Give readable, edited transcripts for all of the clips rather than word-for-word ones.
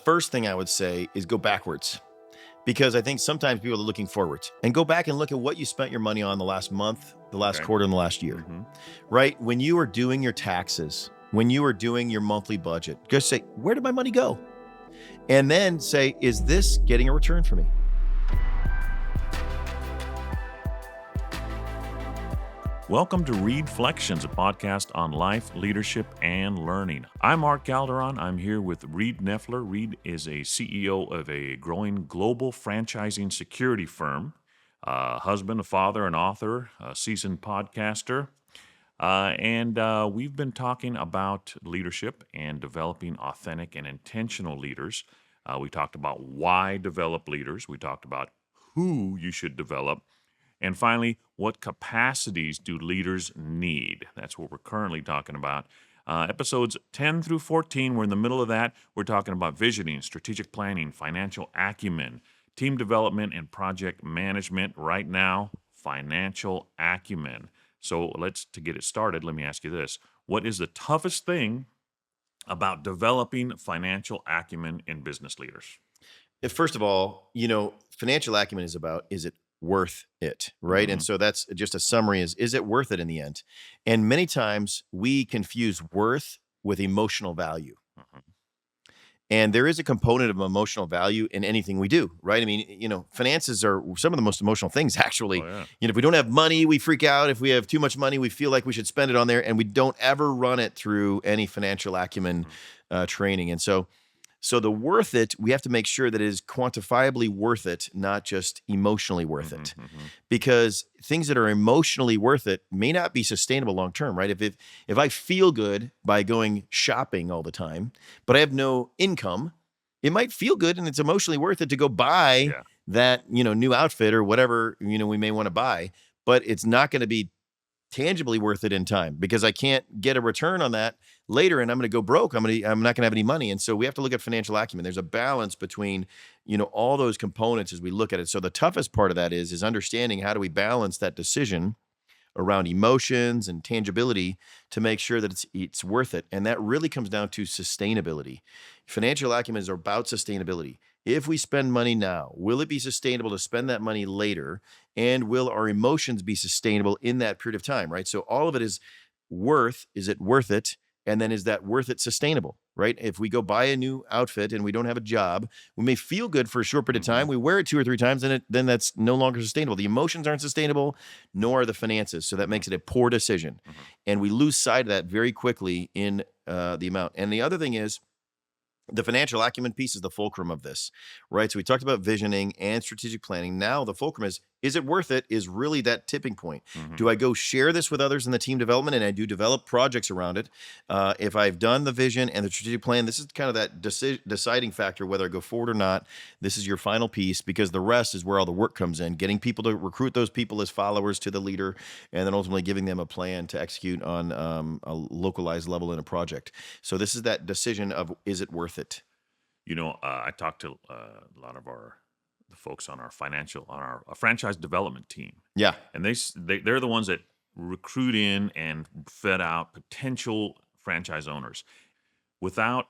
first thing I would say is go backwards, because I think sometimes people are looking forward, and go back and look at what you spent your money on the last month, the last quarter, and the last year, right? When you are doing your taxes, when you are doing your monthly budget, just say, where did my money go? And then say, is this getting a return for me? Welcome to ReedFlections, a podcast on life, leadership, and learning. I'm Mark Calderon. I'm here with Reed Nyffeler. Reed is a CEO of a growing global franchising security firm, a husband, a father, an author, a seasoned podcaster. And we've been talking about leadership and developing authentic and intentional leaders. We talked about why develop leaders. We talked about who you should develop. And finally, what capacities do leaders need? That's what we're currently talking about. Episodes 10 through 14, we're in the middle of that. We're talking about visioning, strategic planning, financial acumen, team development, and project management. Right now, financial acumen. So to get it started, let me ask you this. What is the toughest thing about developing financial acumen in business leaders? First of all, financial acumen is about, is it worth it, right? And so that's just a summary is it worth it in the end? And many times we confuse worth with emotional value. And there is a component of emotional value in anything we do, right? I mean, finances are some of the most emotional things, actually. Oh, yeah. If we don't have money, we freak out. If we have too much money, we feel like we should spend it on there, and we don't ever run it through any financial acumen training. And so the worth it, we have to make sure that it is quantifiably worth it, not just emotionally worth it. Because things that are emotionally worth it may not be sustainable long term, right? If I feel good by going shopping all the time, but I have no income, it might feel good and it's emotionally worth it to go buy that, new outfit or whatever, we may want to buy, but it's not going to be tangibly worth it in time because I can't get a return on that later, and I'm going to go broke. I'm not going to have any money. And so we have to look at financial acumen. There's a balance between, all those components as we look at it. So the toughest part of that is understanding how do we balance that decision around emotions and tangibility to make sure that it's worth it. And that really comes down to sustainability. Financial acumen is about sustainability. If we spend money now, will it be sustainable to spend that money later? And will our emotions be sustainable in that period of time, right? So all of it is it worth it? And then is that worth it sustainable, right? If we go buy a new outfit and we don't have a job, we may feel good for a short period of time. We wear it 2 or 3 times, and then that's no longer sustainable. The emotions aren't sustainable, nor are the finances. So that makes it a poor decision. And we lose sight of that very quickly in the amount. And the other thing is, the financial acumen piece is the fulcrum of this, right? So we talked about visioning and strategic planning. Now the fulcrum is it worth it is really that tipping point. Do I go share this with others in the team development and I do develop projects around it? If I've done the vision and the strategic plan, this is kind of that deciding factor whether I go forward or not. This is your final piece because the rest is where all the work comes in, getting people to recruit those people as followers to the leader and then ultimately giving them a plan to execute on a localized level in a project. So this is that decision of is it worth it? I talked to a lot of the folks on our franchise development team. Yeah. And they're the ones that recruit in and vet out potential franchise owners without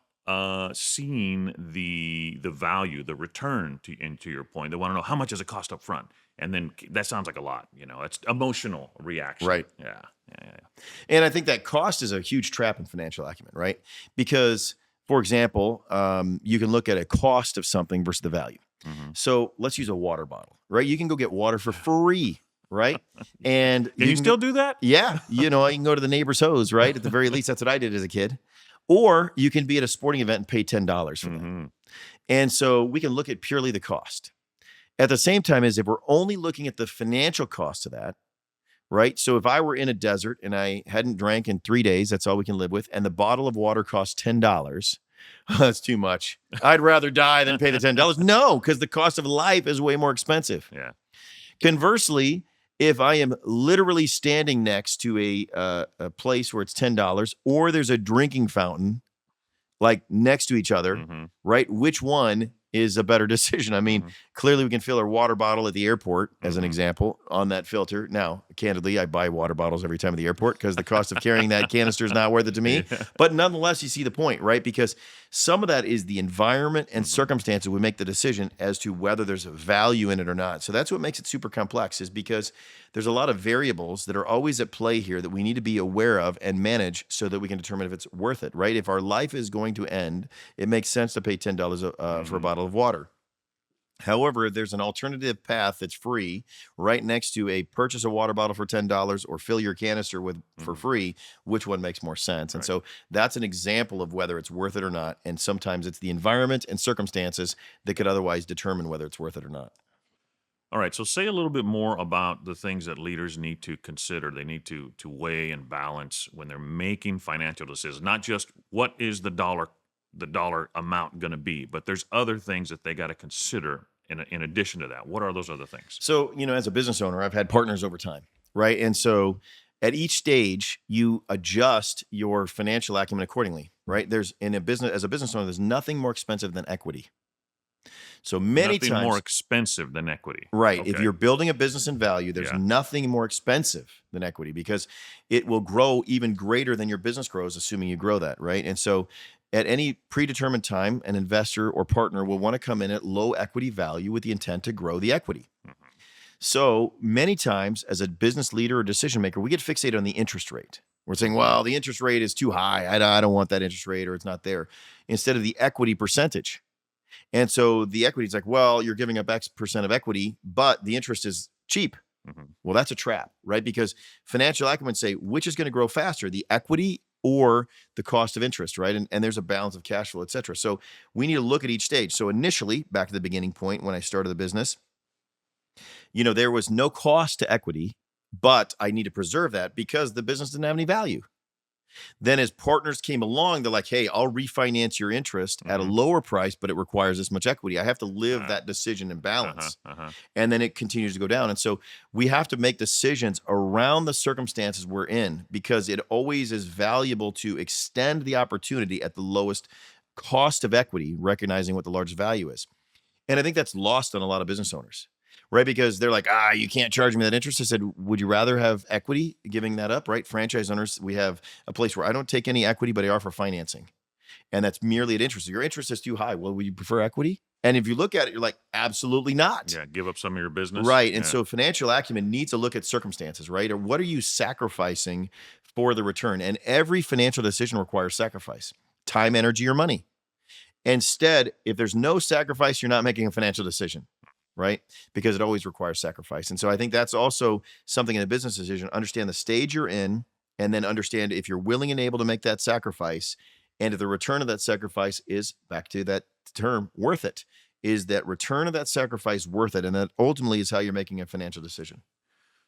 seeing the value, the return to your point. They want to know how much does it cost up front? And then that sounds like a lot, it's emotional reaction. Right. Yeah. And I think that cost is a huge trap in financial acumen, right? Because, for example, you can look at a cost of something versus the value. So let's use a water bottle, right? You can go get water for free, right? And Can you still do that? Yeah. You can go to the neighbor's hose, right? At the very least, that's what I did as a kid. Or you can be at a sporting event and pay $10 for that. And so we can look at purely the cost. At the same time as if we're only looking at the financial cost of that, right? So if I were in a desert and I hadn't drank in 3 days, that's all we can live with, and the bottle of water costs $10, that's too much. I'd rather die than pay the $10. No, because the cost of life is way more expensive. Yeah. Conversely, if I am literally standing next to a place where it's $10, or there's a drinking fountain like next to each other, right? Which one is a better decision. I mean, clearly we can fill our water bottle at the airport, as an example, on that filter. Now, candidly, I buy water bottles every time at the airport because the cost of carrying that canister is not worth it to me. Yeah. But nonetheless, you see the point, right? Because some of that is the environment and circumstances we make the decision as to whether there's a value in it or not. So that's what makes it super complex, is because there's a lot of variables that are always at play here that we need to be aware of and manage so that we can determine if it's worth it, right? If our life is going to end, it makes sense to pay $10 for a bottle of water. However, if there's an alternative path that's free right next to a purchase a water bottle for $10 or fill your canister with for free, which one makes more sense? And so that's an example of whether it's worth it or not. And sometimes it's the environment and circumstances that could otherwise determine whether it's worth it or not. All right. So say a little bit more about the things that leaders need to consider. They need to weigh and balance when they're making financial decisions. Not just what is the dollar amount going to be, but there's other things that they got to consider in addition to that. What are those other things? So, as a business owner, I've had partners over time, right? And so at each stage, you adjust your financial acumen accordingly, right? As a business owner, there's nothing more expensive than equity. So many Nothing times, more expensive than equity. right? Okay. If you're building a business in value, there's nothing more expensive than equity because it will grow even greater than your business grows, assuming you grow that, right? And so at any predetermined time, an investor or partner will want to come in at low equity value with the intent to grow the equity. So many times as a business leader or decision maker, we get fixated on the interest rate. We're saying, well, the interest rate is too high. I don't want that interest rate, or it's not there, instead of the equity percentage. And so the equity is like, well, you're giving up X percent of equity, but the interest is cheap. Well, that's a trap, right? Because financial acumen say, which is going to grow faster, the equity or the cost of interest, right? And there's a balance of cash flow, et cetera. So we need to look at each stage. So initially, back to the beginning point when I started the business, there was no cost to equity, but I need to preserve that because the business didn't have any value. Then as partners came along, they're like, hey, I'll refinance your interest at a lower price, but it requires this much equity. I have to live that decision in balance. And then it continues to go down. And so we have to make decisions around the circumstances we're in because it always is valuable to extend the opportunity at the lowest cost of equity, recognizing what the largest value is. And I think that's lost on a lot of business owners. Right? Because they're like, you can't charge me that interest. I said, would you rather have equity giving that up, right? Franchise owners, we have a place where I don't take any equity, but I offer financing. And that's merely at interest. So your interest is too high. Well, would you prefer equity? And if you look at it, you're like, absolutely not. Yeah, give up some of your business. Right. And so financial acumen needs to look at circumstances, right? Or what are you sacrificing for the return? And every financial decision requires sacrifice, time, energy, or money. Instead, if there's no sacrifice, you're not making a financial decision. Right? Because it always requires sacrifice. And so I think that's also something in a business decision. Understand the stage you're in, and then understand if you're willing and able to make that sacrifice, and if the return of that sacrifice is, back to that term, worth it. Is that return of that sacrifice worth it? And that ultimately is how you're making a financial decision.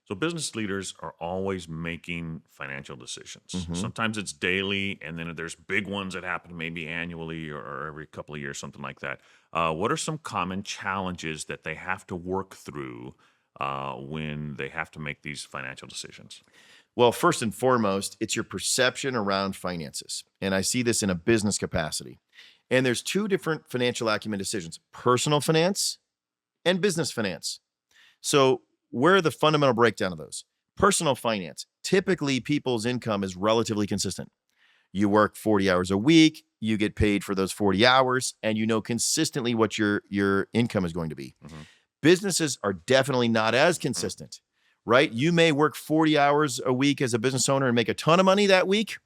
So business leaders are always making financial decisions. Sometimes it's daily, and then there's big ones that happen maybe annually or every couple of years, something like that. What are some common challenges that they have to work through when they have to make these financial decisions? Well, first and foremost, it's your perception around finances. And I see this in a business capacity. And there's two different financial acumen decisions, personal finance and business finance. So where are the fundamental breakdown of those? Personal finance. Typically, people's income is relatively consistent. You work 40 hours a week, you get paid for those 40 hours, and you know consistently what your income is going to be. Businesses are definitely not as consistent, right? You may work 40 hours a week as a business owner and make a ton of money that week,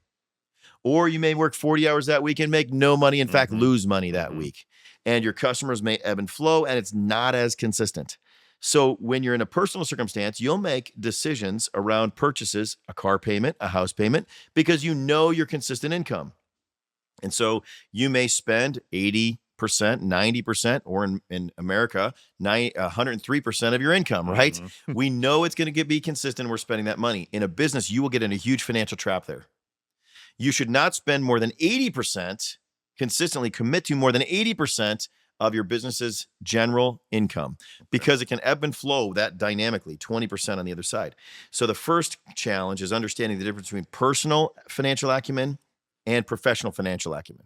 or you may work 40 hours that week and make no money, in fact, lose money that week. And your customers may ebb and flow, and it's not as consistent. So when you're in a personal circumstance, you'll make decisions around purchases, a car payment, a house payment, because you know your consistent income. And so you may spend 80%, 90%, or in America, 103% of your income, right? We know it's going to be consistent. We're spending that money. In a business, you will get in a huge financial trap there. You should not spend more than 80%, consistently commit to more than 80% of your business's general income, because it can ebb and flow that dynamically, 20% on the other side. So the first challenge is understanding the difference between personal financial acumen and professional financial acumen.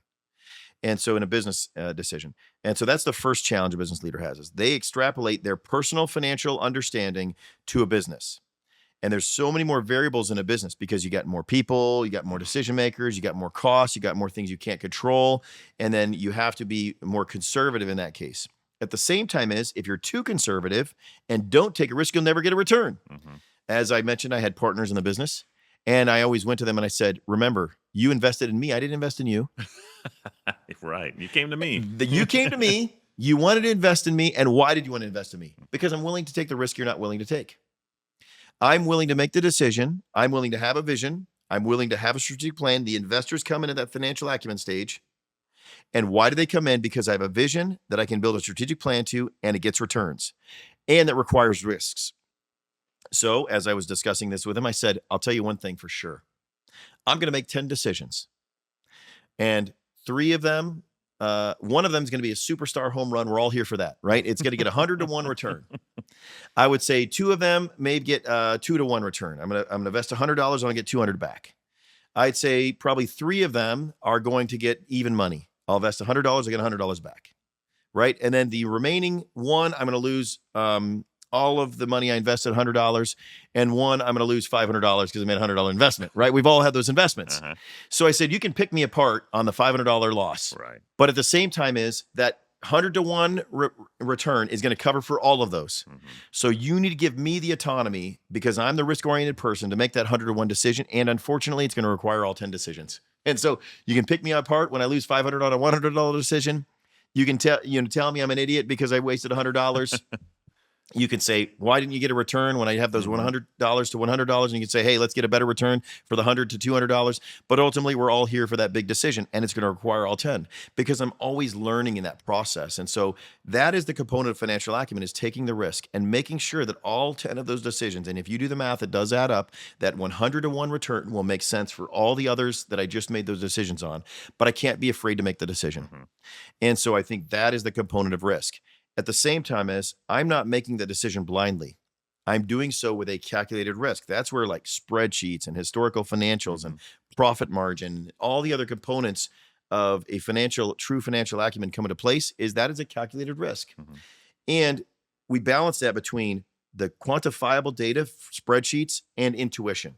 And so in a business decision. And so that's the first challenge a business leader has is they extrapolate their personal financial understanding to a business. And there's so many more variables in a business because you got more people, you got more decision makers, you got more costs, you got more things you can't control. And then you have to be more conservative in that case. At the same time is if you're too conservative and don't take a risk, you'll never get a return. As I mentioned, I had partners in the business and I always went to them and I said, remember, you invested in me. I didn't invest in you. Right. You came to me. You came to me. You wanted to invest in me. And why did you want to invest in me? Because I'm willing to take the risk you're not willing to take. I'm willing to make the decision. I'm willing to have a vision. I'm willing to have a strategic plan. The investors come in at that financial acumen stage. And why do they come in? Because I have a vision that I can build a strategic plan to, and it gets returns, and that requires risks. So as I was discussing this with him, I said, I'll tell you one thing for sure. I'm going to make 10 decisions. And 3 of them, one of them is going to be a superstar home run. We're all here for that, right? It's going to get 100 to 1 return. I would say 2 of them may get 2 to 1 return. I'm going to invest $100. I'm going to get 200 back. I'd say probably 3 of them are going to get even money. I'll invest $100. I get $100 back, right? And then the remaining 1, I'm going to lose all of the money I invested, $100, and 1, I'm going to lose $500 because I made a $100 investment, right? We've all had those investments. So I said, you can pick me apart on the $500 loss. Right. But at the same time is that 100 to 1 return is going to cover for all of those. So you need to give me the autonomy because I'm the risk-oriented person to make that 100 to 1 decision. And unfortunately, it's going to require all 10 decisions. And so you can pick me apart when I lose $500 on a $100 decision. You can tell me I'm an idiot because I wasted $100. You can say, why didn't you get a return when I have those $100 to $100? And you can say, hey, let's get a better return for the $100 to $200. But ultimately, we're all here for that big decision, and it's going to require all 10 because I'm always learning in that process. And so that is the component of financial acumen is taking the risk and making sure that all 10 of those decisions, and if you do the math, it does add up, that 100 to 1 return will make sense for all the others that I just made those decisions on. But I can't be afraid to make the decision. And so I think that is the component of risk. At the same time as I'm not making the decision blindly. I'm doing so with a calculated risk. That's where like spreadsheets and historical financials and profit margin, all the other components of a true financial acumen come into place is that is a calculated risk. And we balance that between the quantifiable data, spreadsheets, and intuition.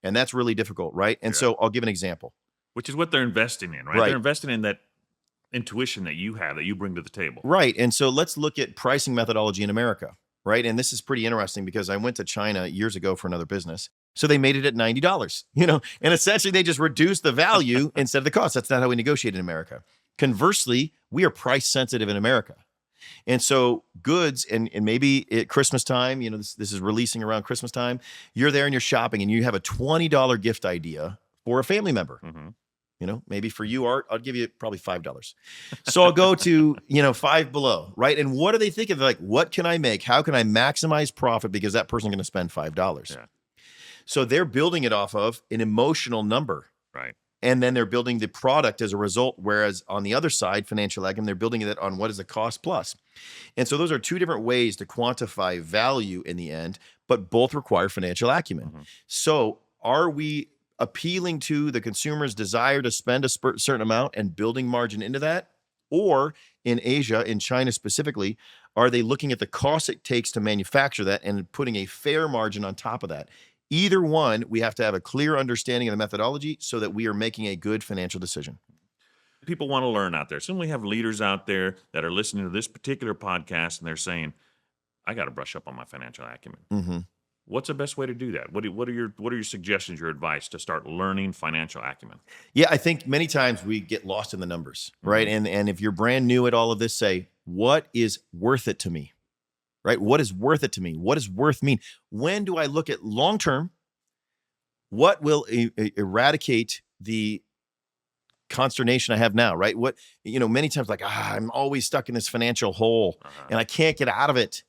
And that's really difficult, right? And so I'll give an example. Which is what they're investing in, right? They're investing in that intuition that you have, that you bring to the table. Right. And so let's look at pricing methodology in America, right? And this is pretty interesting because I went to China years ago for another business. So they made it at $90, and essentially they just reduced the value instead of the cost. That's not how we negotiate in America. Conversely, we are price sensitive in America. And so goods, and maybe at Christmas time, this is releasing around Christmas time, you're there and you're shopping and you have a $20 gift idea for a family member. Maybe for you, Art, I'll give you probably $5. So I'll go to, Five Below, right? And what are they thinking? They're like, what can I make? How can I maximize profit because that person's going to spend $5? So they're building it off of an emotional number. Right. And then they're building the product as a result. Whereas on the other side, financial acumen, they're building it on what is the cost plus. And so those are 2 different ways to quantify value in the end, but both require financial acumen. So are we appealing to the consumer's desire to spend a certain amount and building margin into that? Or in Asia, in China specifically, are they looking at the cost it takes to manufacture that and putting a fair margin on top of that? Either one, we have to have a clear understanding of the methodology so that we are making a good financial decision. People want to learn out there. Some we have leaders out there that are listening to this particular podcast and they're saying, I got to brush up on my financial acumen. What's the best way to do that? What are your suggestions, your advice to start learning financial acumen? Yeah, I think many times we get lost in the numbers, right? And if you're brand new at all of this, say, what is worth it to me, right? What is worth it to me? What does worth mean? When do I look at long-term? What will eradicate the consternation I have now, right? Many times like, I'm always stuck in this financial hole and I can't get out of it.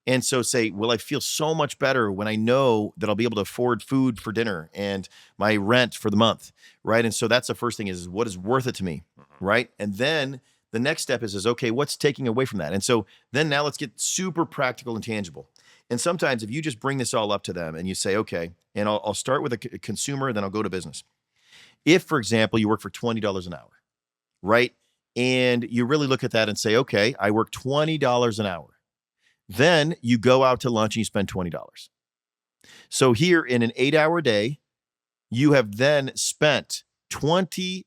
And so say, will I feel so much better when I know that I'll be able to afford food for dinner and my rent for the month, right? And so that's the first thing is what is worth it to me, right? And then the next step is okay, what's taking away from that? And so then now let's get super practical and tangible. And sometimes if you just bring this all up to them and you say, okay, and I'll start with a consumer, then I'll go to business. If, for example, you work for $20 an hour, right? And you really look at that and say, okay, I work $20 an hour. Then you go out to lunch and you spend $20. So here in an 8-hour day, you have then spent 20%,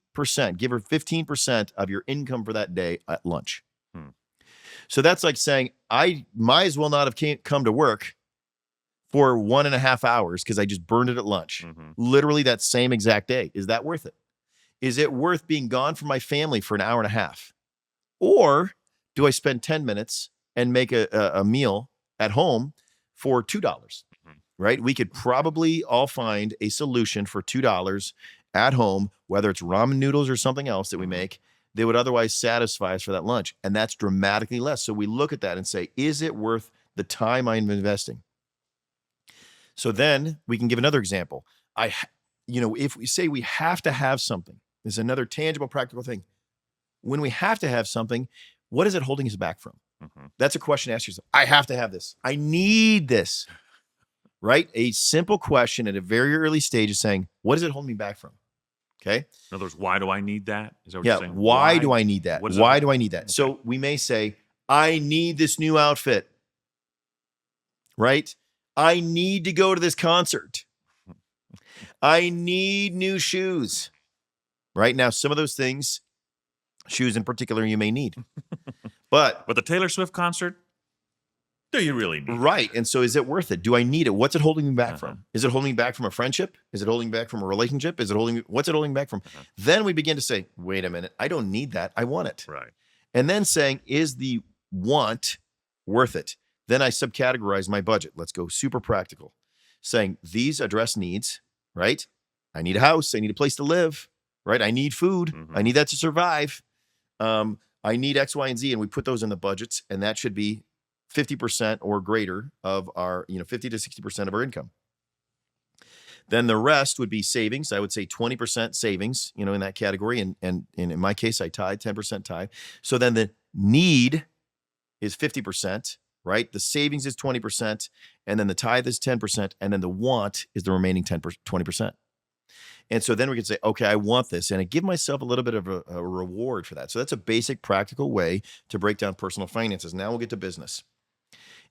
give her 15% of your income for that day at lunch. So that's like saying, I might as well not have come to work for 1.5 hours because I just burned it at lunch. Literally that same exact day. Is that worth it? Is it worth being gone from my family for an hour and a half? Or do I spend 10 minutes and make a meal at home for $2? Right? We could probably all find a solution for $2 at home, whether it's ramen noodles or something else that we make, that would otherwise satisfy us for that lunch. And that's dramatically less. So we look at that and say, is it worth the time I'm investing? So then we can give another example. If we say we have to have something, this is another tangible, practical thing. When we have to have something, what is it holding us back from? That's a question to ask yourself. I have to have this. I need this. Right? A simple question at a very early stage is saying, what is it holding me back from? Okay. In other words, why do I need that? Is that what Yeah. you're saying? Why do I need that? Why do I need that? Okay. So we may say, I need this new outfit. Right? I need to go to this concert. I need new shoes. Right? Now, some of those things, shoes in particular, you may need. But the Taylor Swift concert, do you really need right? And so is it worth it? Do I need it? What's it holding me back from? Is it holding me back from a friendship? Is it holding me back from a relationship? What's it holding me back from? Then we begin to say, wait a minute, I don't need that. I want it. Right. And then saying, is the want worth it? Then I subcategorize my budget. Let's go super practical. Saying these address needs, right? I need a house. I need a place to live, right? I need food. I need that to survive. I need X, Y, and Z. And we put those in the budgets, and that should be 50% or greater of our, 50 to 60% of our income. Then the rest would be savings. I would say 20% savings, in that category. And in my case, I tithe, 10% tithe. So then the need is 50%, right? The savings is 20%, and then the tithe is 10%, and then the want is the remaining 20%. And so then we can say, okay, I want this, and I give myself a little bit of a reward for that. So that's a basic practical way to break down personal finances. Now we'll get to business.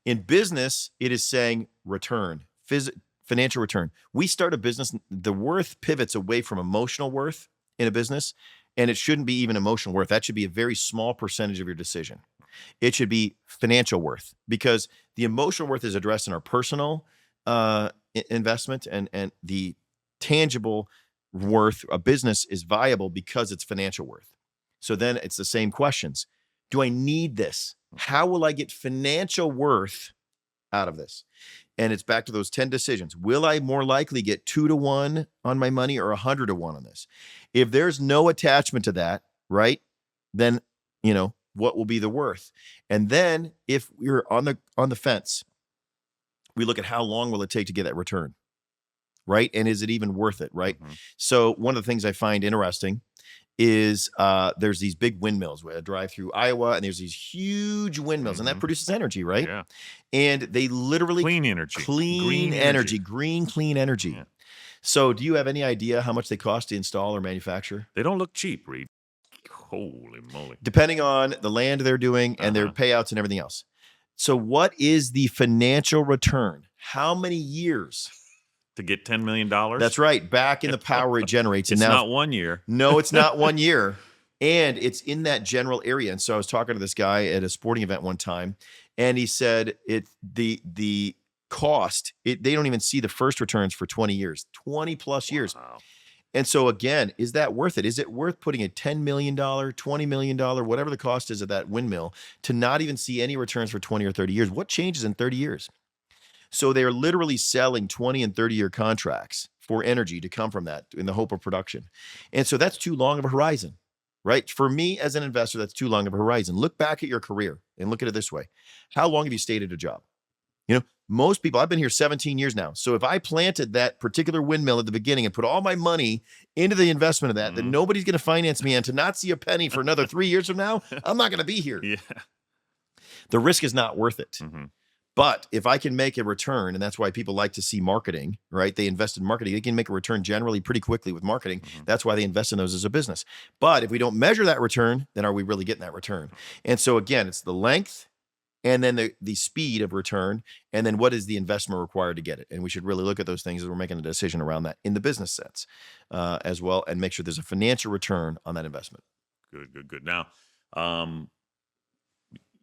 In business, it is saying return, financial return. We start a business, the worth pivots away from emotional worth in a business, and it shouldn't be even emotional worth. That should be a very small percentage of your decision. It should be financial worth, because the emotional worth is addressed in our personal investment, and the tangible worth, a business is viable because it's financial worth. So then it's the same questions. Do I need this? How will I get financial worth out of this? And it's back to those 10 decisions. Will I more likely get 2-to-1 on my money or 100-to-1 on this? If there's no attachment to that, right, then, what will be the worth? And then if we're on the fence, we look at how long will it take to get that return, right? And is it even worth it, right? So one of the things I find interesting is there's these big windmills where I drive through Iowa, and there's these huge windmills, and that produces energy, right? Yeah. And they literally clean energy, green clean energy. Yeah. So do you have any idea how much they cost to install or manufacture? They don't look cheap, Reed. Holy moly. Depending on the land they're doing and their payouts and everything else. So what is the financial return? How many years? To get $10 million? That's right. Back in the power it generates. It's and now, not 1 year. No, it's not 1 year. And it's in that general area. And so I was talking to this guy at a sporting event one time, and he said the cost, they don't even see the first returns for 20 years, 20 plus years. Wow. And so again, is that worth it? Is it worth putting a $10 million, $20 million, whatever the cost is of that windmill, to not even see any returns for 20 or 30 years? What changes in 30 years? So they're literally selling 20 and 30-year contracts for energy to come from that in the hope of production. And so that's too long of a horizon, right? For me as an investor, that's too long of a horizon. Look back at your career and look at it this way. How long have you stayed at a job? Most people, I've been here 17 years now. So if I planted that particular windmill at the beginning and put all my money into the investment of that, then nobody's going to finance me, and to not see a penny for another 3 years from now, I'm not going to be here. Yeah. The risk is not worth it. But if I can make a return, and that's why people like to see marketing, right? They invest in marketing. They can make a return generally pretty quickly with marketing. That's why they invest in those as a business. But if we don't measure that return, then are we really getting that return? And so again, it's the length and then the speed of return, and then what is the investment required to get it? And we should really look at those things as we're making a decision around that in the business sense as well, and make sure there's a financial return on that investment. Good. Now,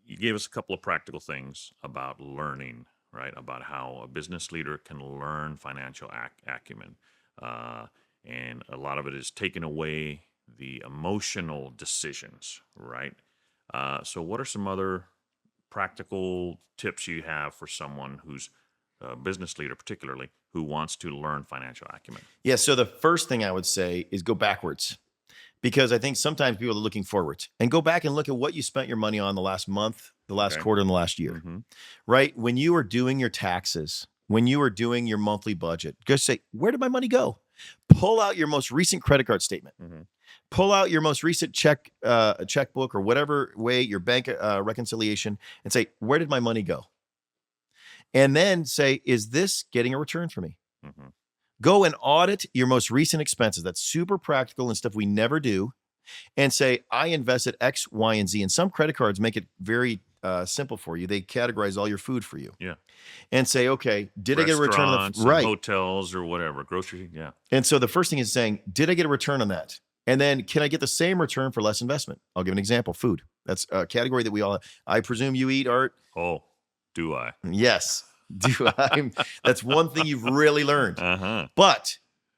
you gave us a couple of practical things about learning, right? About how a business leader can learn financial acumen. And a lot of it is taking away the emotional decisions, right? So, what are some other practical tips you have for someone who's a business leader, particularly, who wants to learn financial acumen? Yeah. So the first thing I would say is go backwards, because I think sometimes people are looking forwards, and go back and look at what you spent your money on the last month, the last Okay. quarter, and the last year, right? When you are doing your taxes, when you are doing your monthly budget, just say, where did my money go? Pull out your most recent credit card statement. Pull out your most recent checkbook or whatever way, your bank reconciliation, and say, where did my money go? And then say, is this getting a return for me? Go and audit your most recent expenses. That's super practical and stuff we never do. And say, I invested X, Y, and Z. And some credit cards make it very simple for you. They categorize all your food for you. Yeah. And say, okay, did I get a return on Restaurants the and hotels or whatever, grocery? Yeah. And so the first thing is saying, did I get a return on that? And then can I get the same return for less investment? I'll give an example. Food. That's a category that we all, I presume you eat, Art. Oh, do I? Yes. Do I? That's one thing you've really learned. But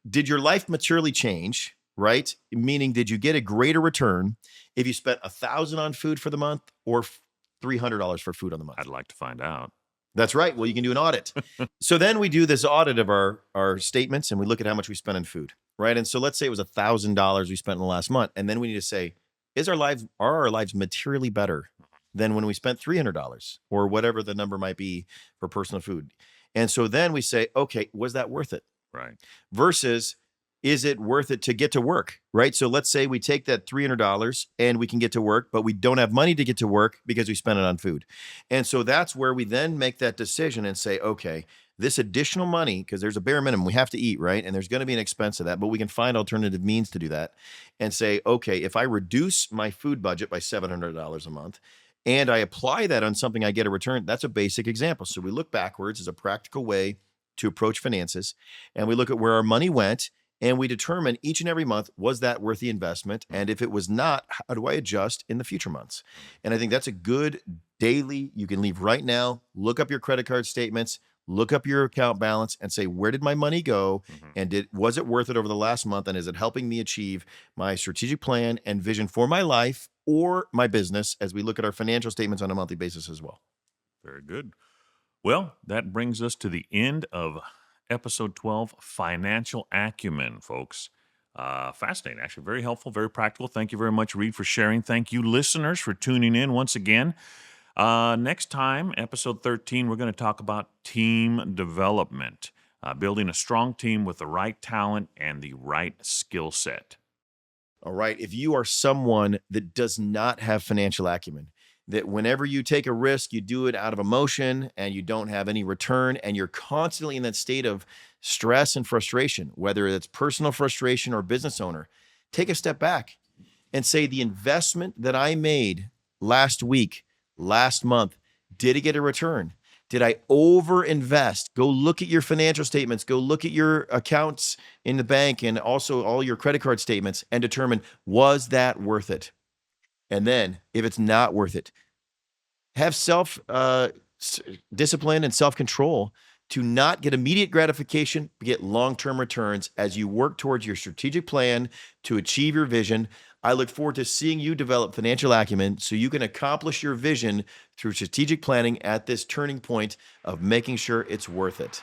did your life materially change, right? Meaning, did you get a greater return if you spent $1,000 on food for the month or $300 for food on the month? I'd like to find out. That's right. Well, you can do an audit. So then we do this audit of our statements, and we look at how much we spent on food, right? And so let's say it was $1,000 we spent in the last month. And then we need to say, are our lives materially better than when we spent $300 or whatever the number might be for personal food? And so then we say, okay, was that worth it? Right. Versus, is it worth it to get to work, right? So let's say we take that $300 and we can get to work, but we don't have money to get to work because we spent it on food. And so that's where we then make that decision and say, okay, this additional money, because there's a bare minimum we have to eat, right? And there's going to be an expense of that, but we can find alternative means to do that and say, okay, if I reduce my food budget by $700 a month and I apply that on something I get a return, that's a basic example. So we look backwards as a practical way to approach finances, and we look at where our money went, and we determine each and every month, was that worth the investment? And if it was not, how do I adjust in the future months? And I think that's a good daily, you can leave right now, look up your credit card statements, look up your account balance and say, where did my money go? And was it worth it over the last month? And is it helping me achieve my strategic plan and vision for my life or my business as we look at our financial statements on a monthly basis as well? Very good. Well, that brings us to the end of episode 12, Financial Acumen, folks. Fascinating, actually. Very helpful, very practical. Thank you very much, Reed, for sharing. Thank you, listeners, for tuning in once again. Next time, episode 13, we're going to talk about team development, building a strong team with the right talent and the right skill set. All right. If you are someone that does not have financial acumen, that whenever you take a risk, you do it out of emotion and you don't have any return, and you're constantly in that state of stress and frustration, whether it's personal frustration or business owner, take a step back and say, the investment that I made last week, last month, did it get a return? Did I overinvest? Go look at your financial statements, go look at your accounts in the bank and also all your credit card statements and determine, was that worth it? And then if it's not worth it, have self-discipline and self-control to not get immediate gratification, but get long-term returns as you work towards your strategic plan to achieve your vision. I look forward to seeing you develop financial acumen so you can accomplish your vision through strategic planning at this turning point of making sure it's worth it.